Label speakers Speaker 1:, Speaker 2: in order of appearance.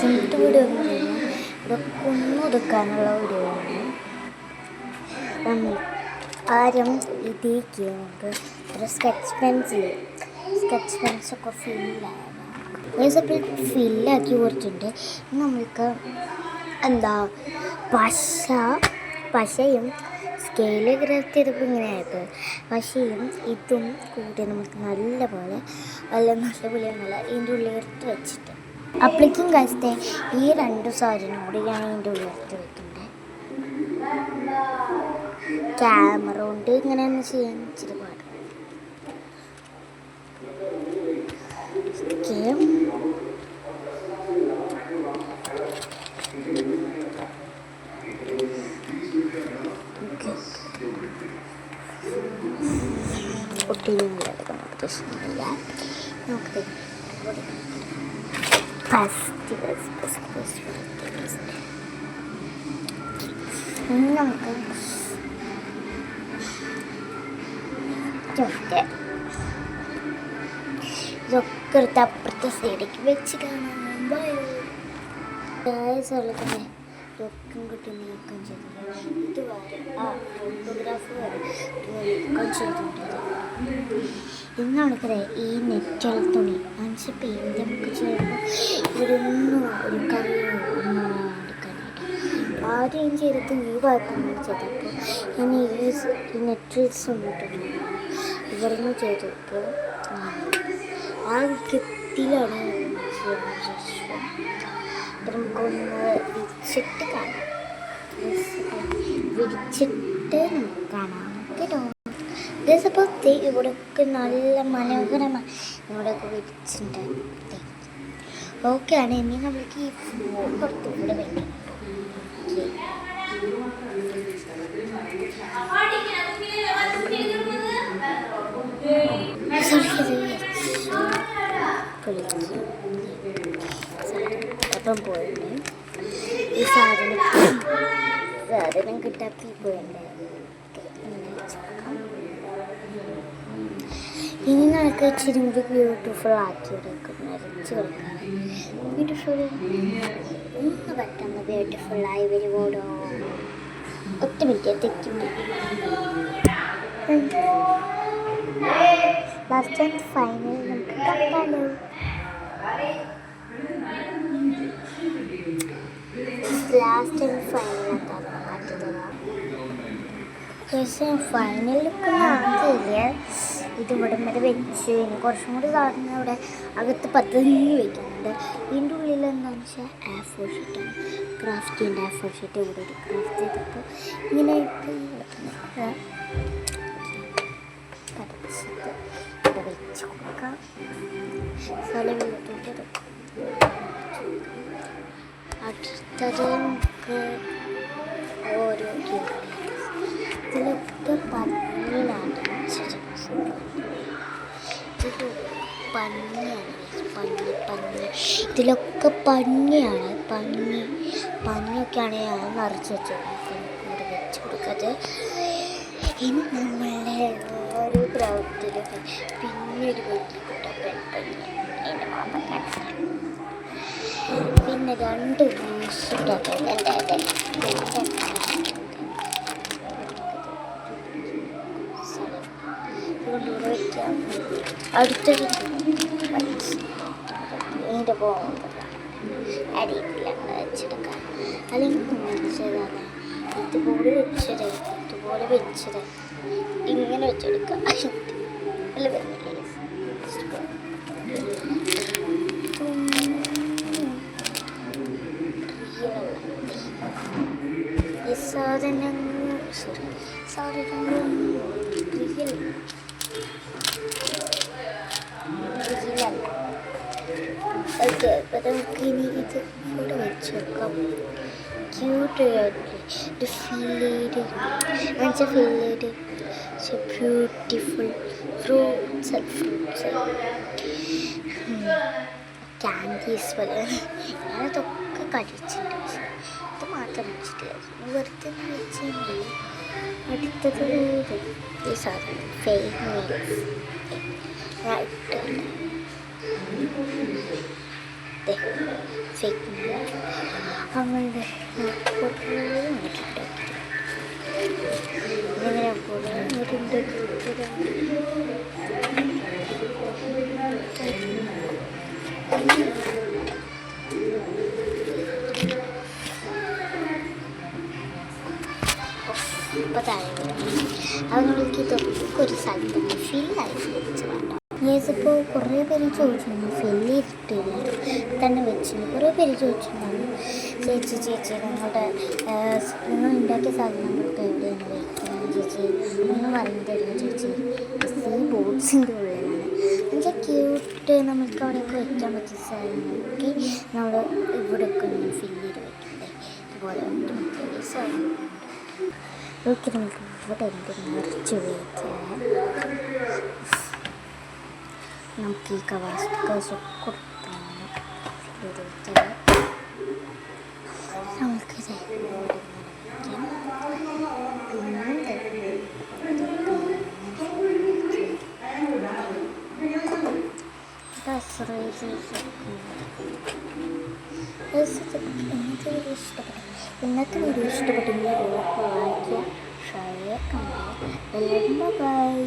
Speaker 1: ഇന്നത്തെ വീഡിയോ എന്ന് പറഞ്ഞാൽ ഇതൊക്കെ ഒന്നും ഒതുക്കാനുള്ള വീഡിയോയാണ്. ആരും ഇതിലേക്ക് നമുക്ക് ഒരു സ്കെച്ച് പെൻസൊക്കെ ഫില്ലാക്കി കൊടുത്തിട്ടുണ്ട്. നമ്മൾക്ക് പശയും സ്കെയില് ഗ്രാഫ്റ്റ് ചെയ്തപ്പോൾ ഇങ്ങനെ ആയപ്പോൾ പശയും ഇതും കൂടി നമുക്ക് നല്ലപോലെ ഇതിൻ്റെ ഉള്ളിൽ എടുത്ത് വെച്ചിട്ട് അപ്പോഴേക്കും കഴിച്ചത്തെ ഈ രണ്ട് സാധനം കൂടി ഞാൻ ഇതിൻ്റെ ഉള്ളിൽ എടുത്ത് വെക്കുന്നുണ്ട്. ക്യാമറ കൊണ്ട് ഇങ്ങനെയൊന്നും ചെയ്യാൻ ഇച്ചിരി പാടും. ഒട്ടിയില്ല പ്രശ്നമില്ല. നമുക്ക് നമുക്ക് ഇതൊക്കെ എടുത്ത് അപ്പുറത്തെ സൈഡിലേക്ക് വെച്ച് കാണാൻ സ്ഥലത്ത് തന്നെ രൊക്കം കിട്ടുന്ന നീക്കം ചെയ്തിട്ടുണ്ട്. ഇത് വരെ ഫോട്ടോഗ്രാഫ് വരെ നീക്കം ചെയ്തിട്ടുണ്ട്. ഇന്നാണെങ്കിലേ ഈ നെറ്റൽ തുണി മനസ്സിൽ പെയിൻ്റ് നമുക്ക് ചെയ്യുമ്പോൾ ഇവരൊന്നും ഒരു കറിയോ ഒന്നും എടുക്കാനായിട്ട് ആദ്യം ചെയ്തിട്ട് ഈ ഭാഗത്താണ് ചെയ്തപ്പോൾ ഞാൻ ഈ നെറ്റ്ഫ്ലിക്സ് ഒന്നിട്ടുണ്ട് ഇവരൊന്നും ചെയ്തപ്പോൾ ആ വിക്കത്തിലാണ് നമുക്കൊന്ന് വിരിച്ചിട്ട് കാണാം. നമുക്ക് കാണാം കേട്ടോ. ഇതിപ്പോൾ ഇവിടെയൊക്കെ നല്ല മനോഹരമായി ഇവിടെയൊക്കെ വിരിച്ചിട്ടുണ്ട്. ഓക്കെ ആണ്. ഇനി നമ്മൾക്ക് ഈ പുറത്ത് ഇവിടെ വെക്കണം. അപ്പം പോയിട്ട് ഈ സാധനം കിട്ടാക്കി പോയിട്ടുണ്ട്. ഇനി നമുക്ക് ഇച്ചിരി കൂടി ബ്യൂട്ടിഫുൾ ആക്കി എടുക്കും. വരച്ച് കൊടുക്കാം. ബ്യൂട്ടിഫുൾ ഒന്ന് പെട്ടെന്ന് ബ്യൂട്ടിഫുള്ളായി വരുമ്പോഴോ ഒറ്റ മിനിറ്റ് തെറ്റും. ലാസ്റ്റ് ആൻഡ് ഫൈനൽ നമുക്ക് കണ്ടാലോ. ലാസ്റ്റ് ആൻഡ് ഫൈനൽ എന്താണെന്ന് കാട്ടിത്തരാം. പക്ഷേ ഫൈനൽ ലുക്ക് ആക്കിയില്ല. ഇത് ഇവിടെ വരെ വെച്ച് ഇനി കുറച്ചും കൂടി സാധനം ഇവിടെ അകത്ത് പതിഞ്ഞ് വയ്ക്കുന്നുണ്ട്. ഇതിൻ്റെ ഉള്ളിൽ എന്താണെന്ന് വെച്ചാൽ A4 ഷീറ്റാണ്. ക്രാഫ്റ്റിൻ്റെ A4 ഷീറ്റ് ഇവിടെ ഒരു ക്രാഫ്റ്റ് ചെയ്തപ്പോൾ ഇങ്ങനെ കടച്ചിട്ട് ഇവിടെ വെച്ച് കൊടുക്കാം. സ്ഥലം വീട്ടിട്ട് അടുത്തത് നമുക്ക് ഓരോ ഇതിലൊക്കെ പന്നിയിലാണ് ഇതിലൊക്കെ പന്നിയാണ്. പന്നിയൊക്കെയാണ് ഞാൻ നിറച്ച് വെച്ചത്. ഇവിടെ വെച്ച് കൊടുക്കാതെ ഇനി നമ്മളുടെ ഓരോ പ്രവൃത്തിയിലും പിന്നെ ഒരു വലിയ പെൺപന്നി എൻ്റെ മാമക്കാണ്. പിന്നെ രണ്ട് ബ്ലൂസിട്ടൊക്കെ കൊണ്ടുകൂടെ വയ്ക്കാം. അടുത്തൊരു ഇതിൻ്റെ പോകുമ്പോൾ അരിയിലാണ് വെച്ചെടുക്കാം. അല്ലെങ്കിൽ വെച്ചതാണ് ഇതുപോലെ വെച്ചത് ഇങ്ങനെ വെച്ചെടുക്കാം. അല്ല വരുന്നില്ല ഓക്കെ. അപ്പം നമുക്ക് ഇനി ഇത് കൂടെ വെച്ച് വെക്കാം. ക്യൂട്ടായിട്ട് ഫില്ലേഡ് ബ്യൂട്ടിഫുൾ ഫ്രൂട്ട്സ് ക്യാൻഡീസ് പോലെ ഞാനതൊക്കെ കഴിച്ചിട്ടുണ്ട്. ഇത് മാത്രം വെച്ചിട്ടില്ല. വെറുതെ വെച്ചെങ്കിൽ അടുത്തത് ഈ സാധനം ഫേക്ക് നെയിൽസ് ഞാൻ ഇട്ടില്ല. ഫേക്ക് അവളുടെ ഇങ്ങനെ പോലെ ഇപ്പോൾ താഴെ അതുങ്ങൾക്ക് ഇതൊക്കെ ഒരു സ്ഥലത്ത് ഫില്ലായി വെച്ചതാണ്. ഇപ്പോൾ കുറേ പേര് ചോദിച്ചിരുന്നു ഫില്ല് ചെയ്തിട്ടില്ല തന്നെ വെച്ചിരുന്നു. കുറേ പേര് ചോദിച്ചിട്ടുണ്ടായിരുന്നു ചേച്ചി നിങ്ങളുടെ നിങ്ങൾ ഉണ്ടാക്കിയ സാധനങ്ങളൊക്കെ എവിടെയാണ് വയ്ക്കുന്നത് ചേച്ചി ഒന്ന് പറഞ്ഞു തരുമോ ചേച്ചി. ഈ ബോക്സിൻ്റെ ഉള്ളിലാണ് എനിക്ക് ക്യൂട്ട് നമുക്ക് അവിടെയൊക്കെ വയ്ക്കാൻ പറ്റിയ സാധനങ്ങളൊക്കെ നമ്മൾ ഇവിടെയൊക്കെ ഒന്ന് ഫില്ല് ചെയ്ത് വയ്ക്കുന്നത് ഇതുപോലെ സാധനം ഓക്കെ. നമുക്ക് ഇവിടെ എനിക്ക് നിറച്ച് വയ്ക്കാം. നമുക്ക് ഈ കവാസ് കൊടുത്താണ് നമുക്കിത് ഇന്നത്തെ വീഡിയോ ഇഷ്ടപ്പെട്ടെങ്കിൽ ലൈക്ക് ഷെയർ കമൻറ്റ്. ബൈ.